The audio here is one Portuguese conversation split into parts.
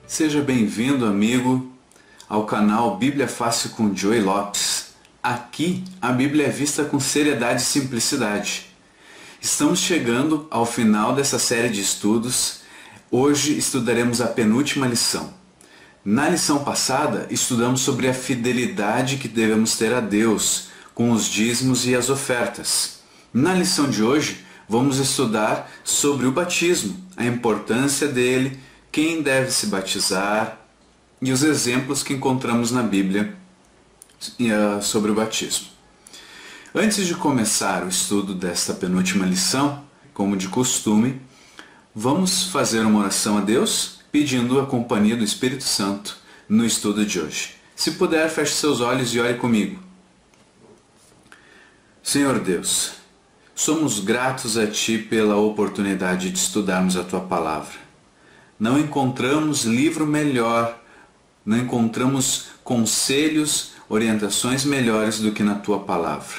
Seja bem-vindo, amigo, ao canal Bíblia Fácil com Joey Lopes. Aqui, a Bíblia é vista com seriedade e simplicidade. Estamos chegando ao final dessa série de estudos. Hoje estudaremos a penúltima lição. Na lição passada, estudamos sobre a fidelidade que devemos ter a Deus com os dízimos e as ofertas. Na lição de hoje, vamos estudar sobre o batismo, a importância dele, quem deve se batizar e os exemplos que encontramos na Bíblia sobre o batismo. Antes de começar o estudo desta penúltima lição, como de costume, vamos fazer uma oração a Deus, pedindo a companhia do Espírito Santo no estudo de hoje. Se puder, feche seus olhos e ore comigo. Senhor Deus, somos gratos a Ti pela oportunidade de estudarmos a Tua Palavra. Não encontramos livro melhor, não encontramos conselhos, orientações melhores do que na Tua Palavra.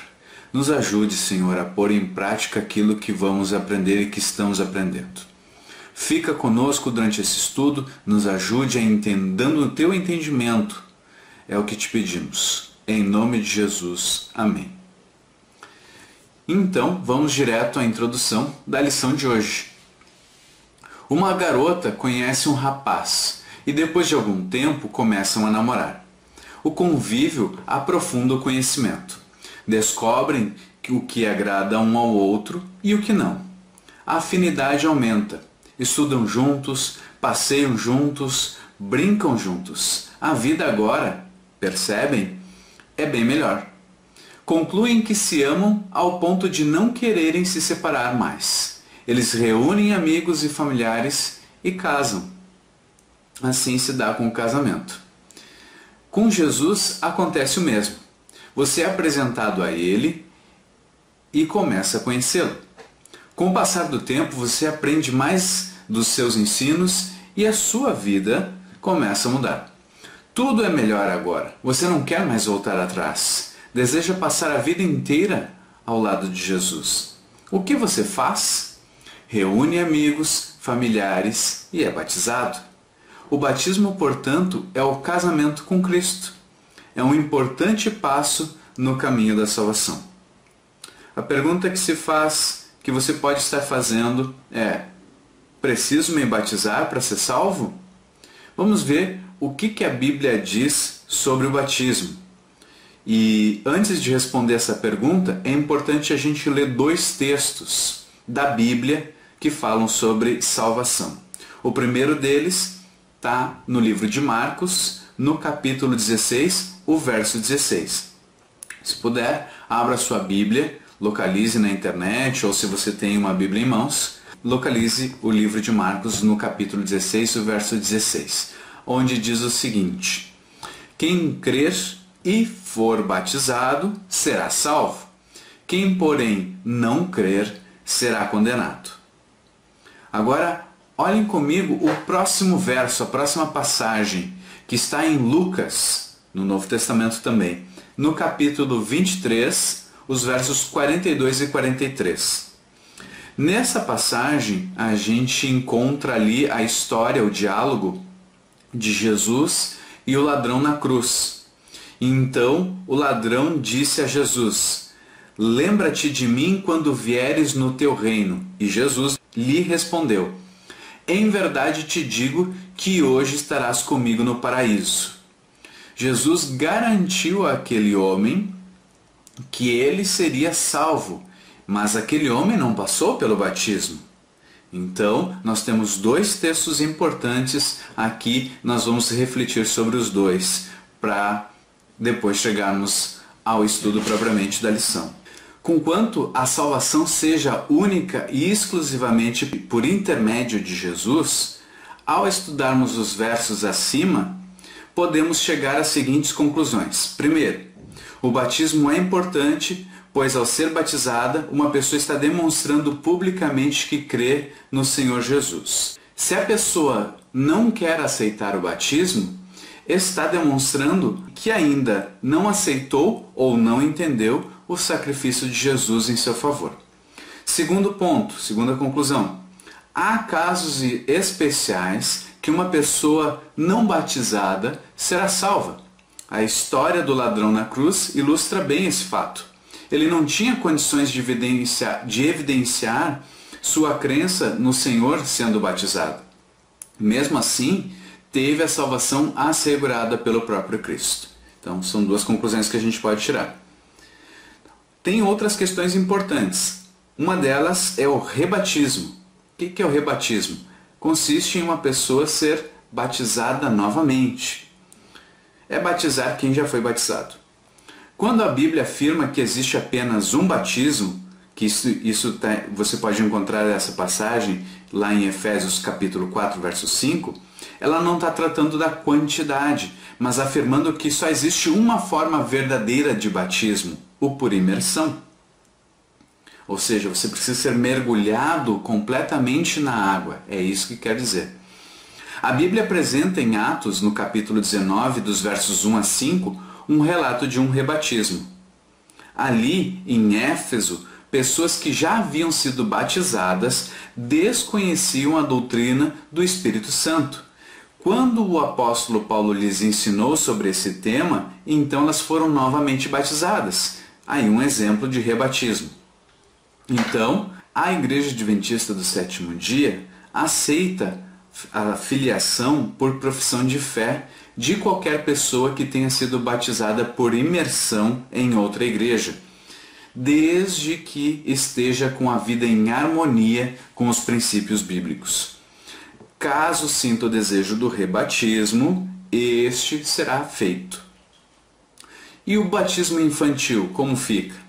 Nos ajude, Senhor, a pôr em prática aquilo que vamos aprender e que estamos aprendendo. Fica conosco durante esse estudo, nos ajude a dando o Teu entendimento. É o que te pedimos. Em nome de Jesus. Amém. Então, vamos direto à introdução da lição de hoje. Uma garota conhece um rapaz e depois de algum tempo começam a namorar. O convívio aprofunda o conhecimento. Descobrem o que agrada um ao outro e o que não. A afinidade aumenta. Estudam juntos, passeiam juntos, brincam juntos. A vida agora, percebem, é bem melhor. Concluem que se amam ao ponto de não quererem se separar mais. Eles reúnem amigos e familiares e casam. Assim se dá com o casamento. Com Jesus acontece o mesmo. Você é apresentado a Ele e começa a conhecê-lo. Com o passar do tempo, você aprende mais dos seus ensinos e a sua vida começa a mudar. Tudo é melhor agora. Você não quer mais voltar atrás. Deseja passar a vida inteira ao lado de Jesus. O que você faz? Reúne amigos, familiares e é batizado. O batismo, portanto, é o casamento com Cristo. É um importante passo no caminho da salvação. A pergunta que se faz, que você pode estar fazendo é: preciso me batizar para ser salvo? Vamos ver o que a Bíblia diz sobre o batismo. E antes de responder essa pergunta, é importante a gente ler dois textos da Bíblia que falam sobre salvação. O primeiro deles está no livro de Marcos, no capítulo 16, o verso 16. Se puder, abra sua Bíblia, localize na internet, ou se você tem uma Bíblia em mãos, localize o livro de Marcos no capítulo 16, o verso 16, onde diz o seguinte: quem crer e for batizado será salvo. Quem, porém, não crer será condenado. Agora, olhem comigo o próximo verso, a próxima passagem, que está em Lucas, no Novo Testamento também, no capítulo 23, os versos 42 e 43. Nessa passagem, a gente encontra ali a história, o diálogo de Jesus e o ladrão na cruz. Então, o ladrão disse a Jesus: lembra-te de mim quando vieres no teu reino. E Jesus lhe respondeu: em verdade te digo que hoje estarás comigo no paraíso. Jesus garantiu àquele homem que ele seria salvo, mas aquele homem não passou pelo batismo. Então, nós temos dois textos importantes aqui, nós vamos refletir sobre os dois, para depois chegarmos ao estudo propriamente da lição. Conquanto a salvação seja única e exclusivamente por intermédio de Jesus, ao estudarmos os versos acima, podemos chegar às seguintes conclusões. Primeiro, o batismo é importante, pois ao ser batizada, uma pessoa está demonstrando publicamente que crê no Senhor Jesus. Se a pessoa não quer aceitar o batismo, está demonstrando que ainda não aceitou ou não entendeu o sacrifício de Jesus em seu favor. Segundo ponto, segunda conclusão. Há casos especiais que uma pessoa não batizada será salva. A história do ladrão na cruz ilustra bem esse fato. Ele não tinha condições de evidenciar sua crença no Senhor sendo batizado. Mesmo assim, teve a salvação assegurada pelo próprio Cristo. Então, são duas conclusões que a gente pode tirar. Tem outras questões importantes. Uma delas é o rebatismo. O que é o rebatismo? Consiste em uma pessoa ser batizada novamente. É batizar quem já foi batizado. Quando a Bíblia afirma que existe apenas um batismo, que você pode encontrar essa passagem lá em Efésios capítulo 4, verso 5, ela não está tratando da quantidade, mas afirmando que só existe uma forma verdadeira de batismo, o por imersão. Ou seja, você precisa ser mergulhado completamente na água, é isso que quer dizer. A Bíblia apresenta em Atos, no capítulo 19, dos versos 1 a 5, um relato de um rebatismo. Ali, em Éfeso, pessoas que já haviam sido batizadas desconheciam a doutrina do Espírito Santo. Quando o apóstolo Paulo lhes ensinou sobre esse tema, então elas foram novamente batizadas. Aí um exemplo de rebatismo. Então, a Igreja Adventista do Sétimo Dia aceita a filiação por profissão de fé de qualquer pessoa que tenha sido batizada por imersão em outra igreja, desde que esteja com a vida em harmonia com os princípios bíblicos. Caso sinta o desejo do rebatismo, este será feito. E o batismo infantil, como fica?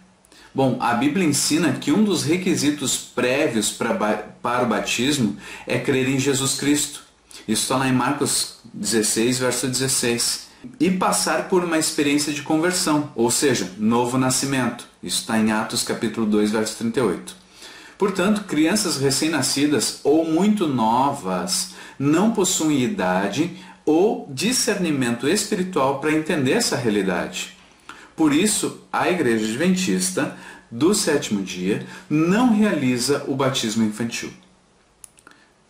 Bom, a Bíblia ensina que um dos requisitos prévios para o batismo é crer em Jesus Cristo. Isso está lá em Marcos 16, verso 16. E passar por uma experiência de conversão, ou seja, novo nascimento. Isso está em Atos capítulo 2, verso 38. Portanto, crianças recém-nascidas ou muito novas não possuem idade ou discernimento espiritual para entender essa realidade. Por isso, a Igreja Adventista do Sétimo Dia não realiza o batismo infantil.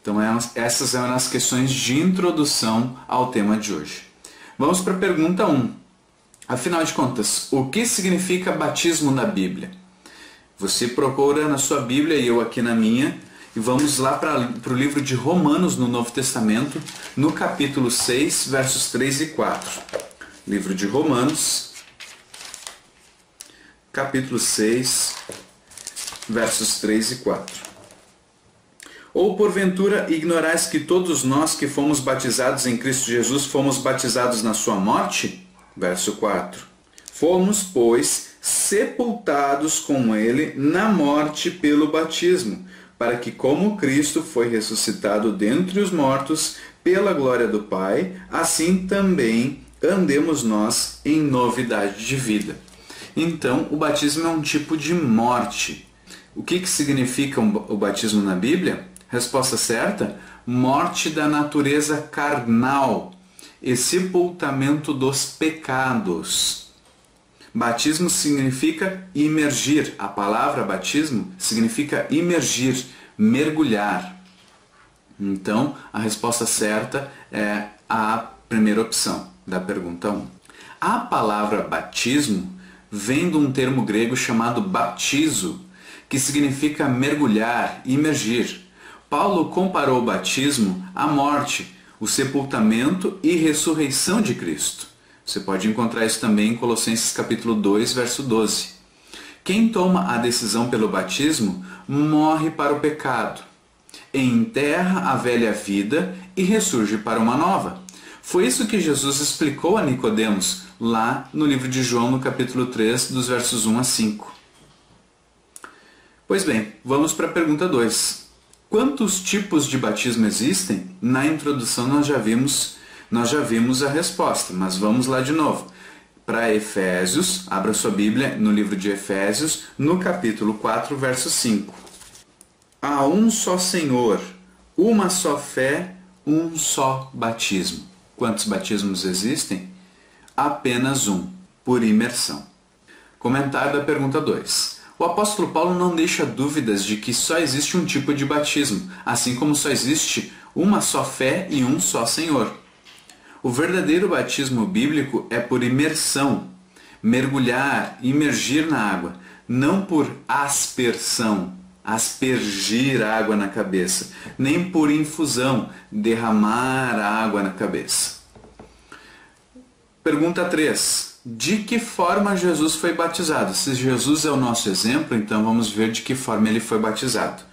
Então, essas eram as questões de introdução ao tema de hoje. Vamos para a pergunta 1. Afinal de contas, o que significa batismo na Bíblia? Você procura na sua Bíblia e eu aqui na minha, e vamos lá para o livro de Romanos no Novo Testamento, no capítulo 6, versos 3 e 4. Livro de Romanos, capítulo 6, versos 3 e 4. Ou porventura ignorais que todos nós que fomos batizados em Cristo Jesus fomos batizados na sua morte? Verso 4. Fomos, pois, sepultados com ele na morte pelo batismo, para que como Cristo foi ressuscitado dentre os mortos pela glória do Pai, assim também andemos nós em novidade de vida. Então, o batismo é um tipo de morte. O que significa o batismo na Bíblia? Resposta certa: morte da natureza carnal e sepultamento dos pecados. Batismo significa imergir. A palavra batismo significa imergir, mergulhar. Então, a resposta certa é a primeira opção da pergunta 1. A palavra batismo vem de um termo grego chamado baptizo, que significa mergulhar, imergir. Paulo comparou o batismo à morte, o sepultamento e ressurreição de Cristo. Você pode encontrar isso também em Colossenses capítulo 2, verso 12. Quem toma a decisão pelo batismo morre para o pecado, enterra a velha vida e ressurge para uma nova. Foi isso que Jesus explicou a Nicodemos lá no livro de João, no capítulo 3, dos versos 1 a 5. Pois bem, vamos para a pergunta 2. Quantos tipos de batismo existem? Na introdução nós já vimos a resposta, mas vamos lá de novo. Para Efésios, abra sua Bíblia no livro de Efésios, no capítulo 4, verso 5. Há um só Senhor, uma só fé, um só batismo. Quantos batismos existem? Apenas um, por imersão. Comentário da pergunta 2. O apóstolo Paulo não deixa dúvidas de que só existe um tipo de batismo, assim como só existe uma só fé e um só Senhor. O verdadeiro batismo bíblico é por imersão, mergulhar, imergir na água, não por aspersão, aspergir água na cabeça, nem por infusão, derramar água na cabeça. Pergunta 3. De que forma Jesus foi batizado? Se Jesus é o nosso exemplo, então vamos ver de que forma ele foi batizado.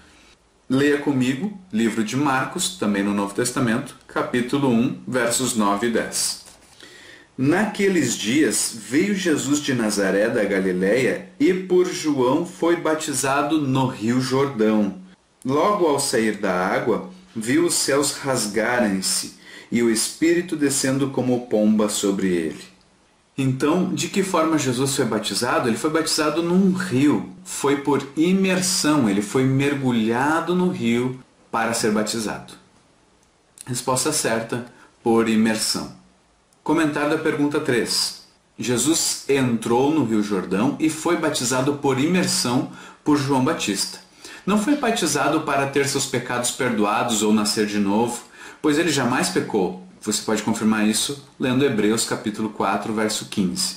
Leia comigo, livro de Marcos, também no Novo Testamento, capítulo 1, versos 9 e 10. Naqueles dias veio Jesus de Nazaré da Galileia e por João foi batizado no rio Jordão. Logo ao sair da água, viu os céus rasgarem-se e o Espírito descendo como pomba sobre ele. Então, de que forma Jesus foi batizado? Ele foi batizado num rio. Foi por imersão, ele foi mergulhado no rio para ser batizado. Resposta certa, por imersão. Comentário da pergunta 3. Jesus entrou no rio Jordão e foi batizado por imersão por João Batista. Não foi batizado para ter seus pecados perdoados ou nascer de novo, pois ele jamais pecou. Você pode confirmar isso lendo Hebreus capítulo 4, verso 15.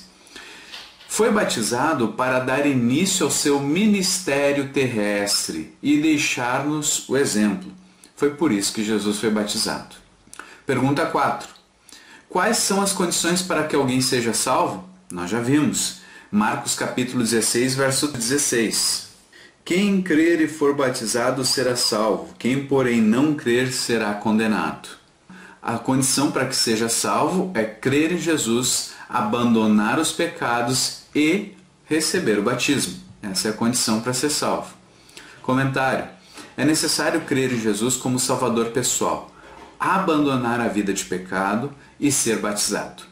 Foi batizado para dar início ao seu ministério terrestre e deixar-nos o exemplo. Foi por isso que Jesus foi batizado. Pergunta 4. Quais são as condições para que alguém seja salvo? Nós já vimos. Marcos capítulo 16, verso 16. Quem crer e for batizado será salvo, quem porém não crer será condenado. A condição para que seja salvo é crer em Jesus, abandonar os pecados e receber o batismo. Essa é a condição para ser salvo. Comentário. É necessário crer em Jesus como Salvador pessoal, abandonar a vida de pecado e ser batizado.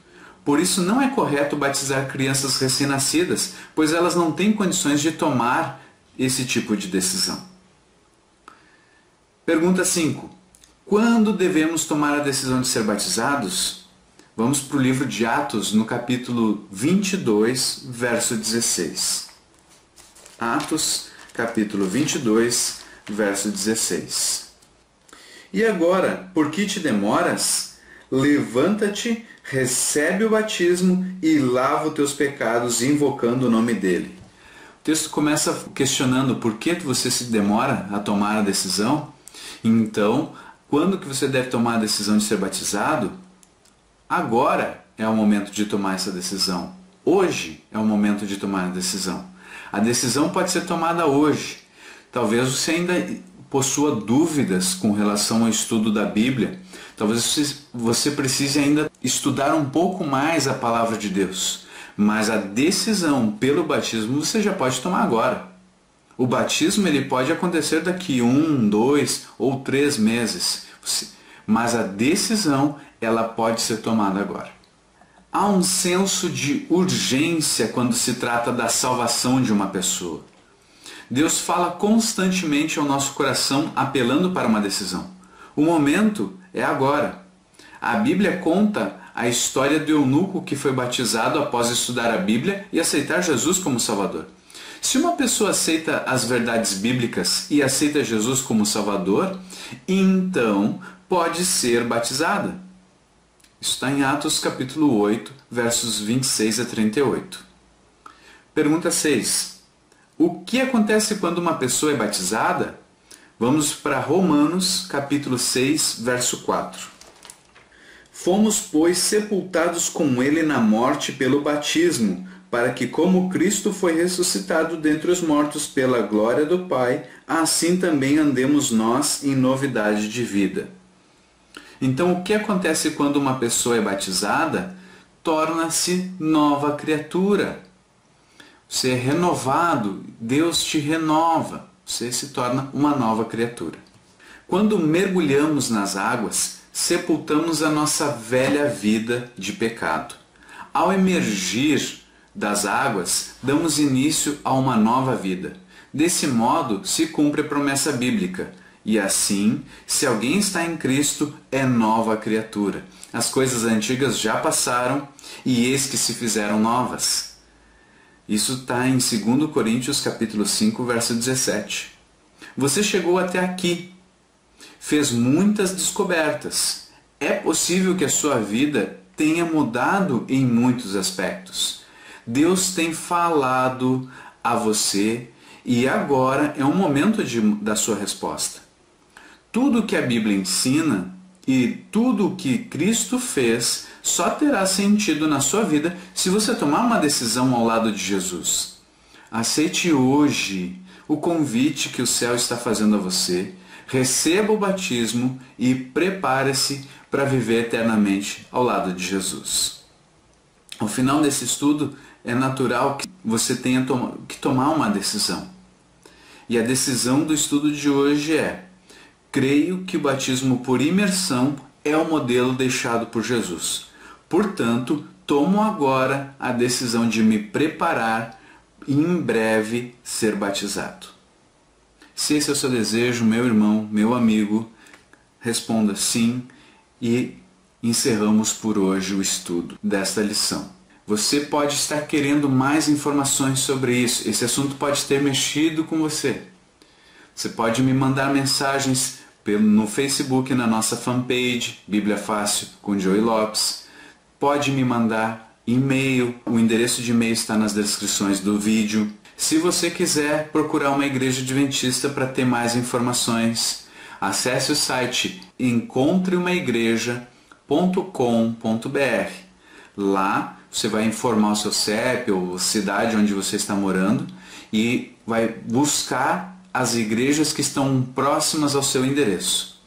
Por isso não é correto batizar crianças recém-nascidas, pois elas não têm condições de tomar esse tipo de decisão. Pergunta 5. Quando devemos tomar a decisão de ser batizados? Vamos para o livro de Atos, no capítulo 22, verso 16. Atos, capítulo 22, verso 16. E agora, por que te demoras? Levanta-te, recebe o batismo e lava os teus pecados, invocando o nome dele. O texto começa questionando por que você se demora a tomar a decisão. Então, quando que você deve tomar a decisão de ser batizado? Agora é o momento de tomar essa decisão. Hoje é o momento de tomar a decisão. A decisão pode ser tomada hoje. Talvez você ainda possua dúvidas com relação ao estudo da Bíblia. Talvez você precise ainda estudar um pouco mais a palavra de Deus. Mas a decisão pelo batismo você já pode tomar agora. O batismo ele pode acontecer daqui 1, 2 ou 3 meses. Mas a decisão ela pode ser tomada agora. Há um senso de urgência quando se trata da salvação de uma pessoa. Deus fala constantemente ao nosso coração apelando para uma decisão. O momento é agora. A Bíblia conta a história do eunuco que foi batizado após estudar a Bíblia e aceitar Jesus como Salvador. Se uma pessoa aceita as verdades bíblicas e aceita Jesus como Salvador, então pode ser batizada. Isso está em Atos capítulo 8, versos 26 a 38. Pergunta 6. O que acontece quando uma pessoa é batizada? Vamos para Romanos capítulo 6, verso 4. Fomos, pois, sepultados com ele na morte pelo batismo, para que, como Cristo foi ressuscitado dentre os mortos pela glória do Pai, assim também andemos nós em novidade de vida. Então, o que acontece quando uma pessoa é batizada? Torna-se nova criatura. Você é renovado, Deus te renova, você se torna uma nova criatura. Quando mergulhamos nas águas, sepultamos a nossa velha vida de pecado. Ao emergir das águas, damos início a uma nova vida. Desse modo, se cumpre a promessa bíblica. E assim, se alguém está em Cristo, é nova criatura. As coisas antigas já passaram e eis que se fizeram novas. Isso está em 2 Coríntios capítulo 5, verso 17. Você chegou até aqui, fez muitas descobertas. É possível que a sua vida tenha mudado em muitos aspectos. Deus tem falado a você e agora é um momento da sua resposta. Tudo que a Bíblia ensina e tudo o que Cristo fez só terá sentido na sua vida se você tomar uma decisão ao lado de Jesus. Aceite hoje o convite que o céu está fazendo a você, receba o batismo e prepare-se para viver eternamente ao lado de Jesus. Ao final desse estudo, é natural que você tenha que tomar uma decisão. E a decisão do estudo de hoje é: creio que o batismo por imersão é o modelo deixado por Jesus. Portanto, tomo agora a decisão de me preparar e em breve ser batizado. Se esse é o seu desejo, meu irmão, meu amigo, responda sim e encerramos por hoje o estudo desta lição. Você pode estar querendo mais informações sobre isso. Esse assunto pode ter mexido com você. Você pode me mandar mensagens no Facebook, na nossa fanpage, Bíblia Fácil com Joey Lopes. Pode me mandar e-mail, o endereço de e-mail está nas descrições do vídeo. Se você quiser procurar uma igreja adventista para ter mais informações, acesse o site encontreumaigreja.com.br. Lá você vai informar o seu CEP ou cidade onde você está morando e vai buscar as igrejas que estão próximas ao seu endereço.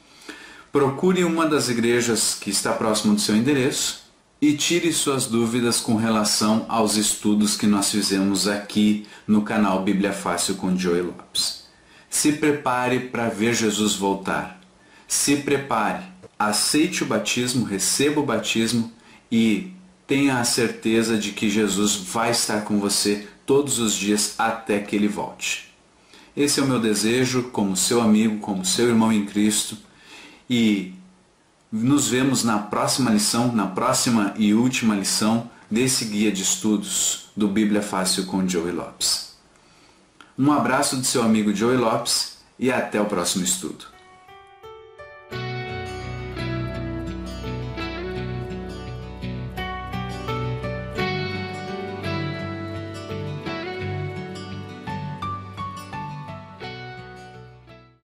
Procure uma das igrejas que está próxima do seu endereço e tire suas dúvidas com relação aos estudos que nós fizemos aqui no canal Bíblia Fácil com Joey Lopes. Se prepare para ver Jesus voltar. Se prepare, aceite o batismo, receba o batismo e tenha a certeza de que Jesus vai estar com você todos os dias até que Ele volte. Esse é o meu desejo como seu amigo, como seu irmão em Cristo, e nos vemos na próxima lição, na próxima e última lição desse guia de estudos do Bíblia Fácil com Joey Lopes. Um abraço do seu amigo Joey Lopes e até o próximo estudo.